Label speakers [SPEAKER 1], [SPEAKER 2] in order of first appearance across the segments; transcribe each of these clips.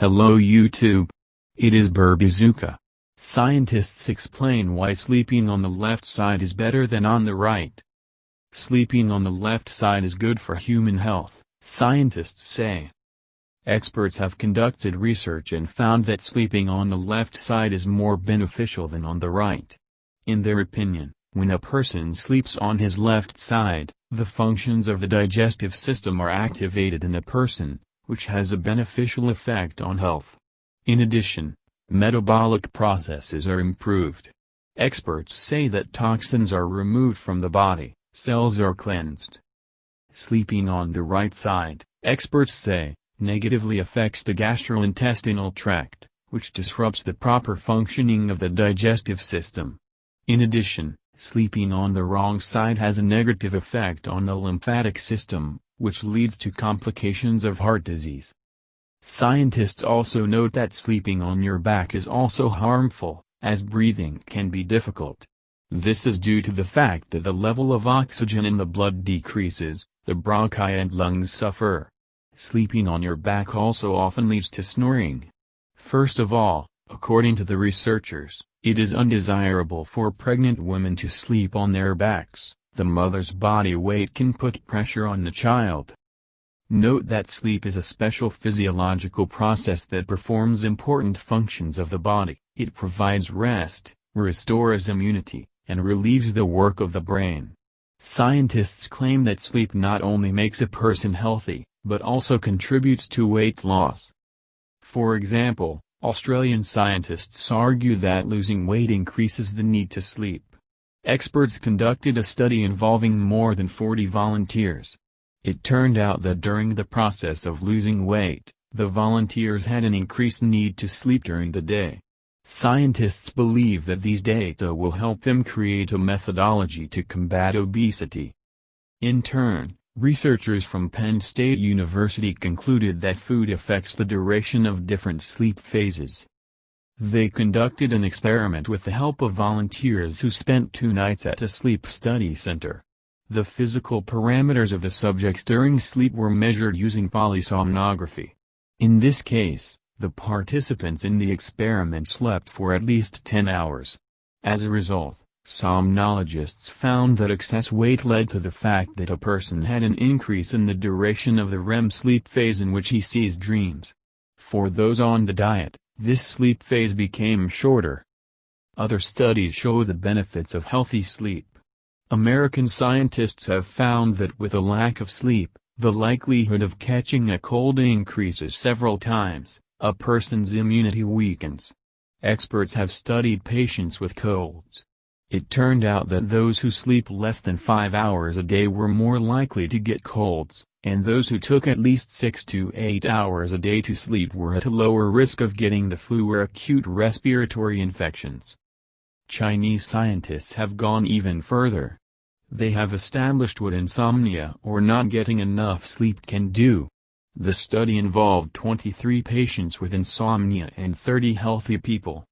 [SPEAKER 1] Hello YouTube. It is Burbazooka. Scientists explain why sleeping on the left side is better than on the right. Sleeping on the left side is good for human health, scientists say. Experts have conducted research and found that sleeping on the left side is more beneficial than on the right. In their opinion, when a person sleeps on his left side, the functions of the digestive system are activated in a person, which has a beneficial effect on health. In addition, metabolic processes are improved. Experts say that toxins are removed from the body, cells are cleansed. Sleeping on the right side, experts say, negatively affects the gastrointestinal tract, which disrupts the proper functioning of the digestive system. In addition, sleeping on the wrong side has a negative effect on the lymphatic system, which leads to complications of heart disease. Scientists also note that sleeping on your back is also harmful, as breathing can be difficult. This is due to the fact that the level of oxygen in the blood decreases, the bronchi and lungs suffer. Sleeping on your back also often leads to snoring. First of all, according to the researchers, it is undesirable for pregnant women to sleep on their backs. The mother's body weight can put pressure on the child. Note that sleep is a special physiological process that performs important functions of the body. It provides rest, restores immunity, and relieves the work of the brain. Scientists claim that sleep not only makes a person healthy, but also contributes to weight loss. For example, Australian scientists argue that losing weight increases the need to sleep. Experts conducted a study involving more than 40 volunteers. It turned out that during the process of losing weight, the volunteers had an increased need to sleep during the day. Scientists believe that these data will help them create a methodology to combat obesity. In turn, researchers from Penn State University concluded that food affects the duration of different sleep phases. They conducted an experiment with the help of volunteers who spent 2 nights at a sleep study center. The physical parameters of the subjects during sleep were measured using polysomnography. In this case, the participants in the experiment slept for at least 10 hours. As a result, somnologists found that excess weight led to the fact that a person had an increase in the duration of the REM sleep phase in which he sees dreams. For those on the diet, this sleep phase became shorter. Other studies show the benefits of healthy sleep. American scientists have found that with a lack of sleep, the likelihood of catching a cold increases several times. A person's immunity weakens. Experts have studied patients with colds. It turned out that those who sleep less than 5 hours a day were more likely to get colds, and those who took at least 6 to 8 hours a day to sleep were at a lower risk of getting the flu or acute respiratory infections. Chinese scientists have gone even further. They have established what insomnia or not getting enough sleep can do. The study involved 23 patients with insomnia and 30 healthy people.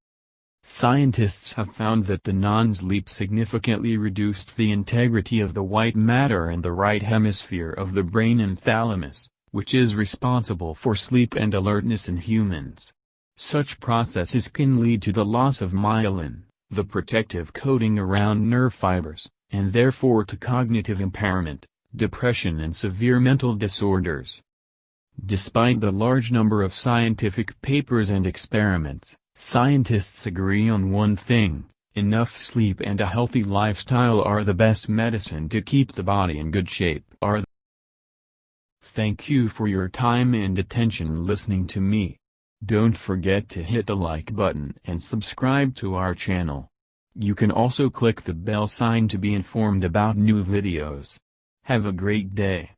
[SPEAKER 1] Scientists have found that the non-sleep significantly reduced the integrity of the white matter in the right hemisphere of the brain and thalamus, which is responsible for sleep and alertness in humans. Such processes can lead to the loss of myelin, the protective coating around nerve fibers, and therefore to cognitive impairment, depression and severe mental disorders. Despite the large number of scientific papers and experiments, scientists agree on one thing: enough sleep and a healthy lifestyle are the best medicine to keep the body in good shape. Thank you for your time and attention listening to me. Don't forget to hit the like button and subscribe to our channel. You can also click the bell sign to be informed about new videos. Have a great day.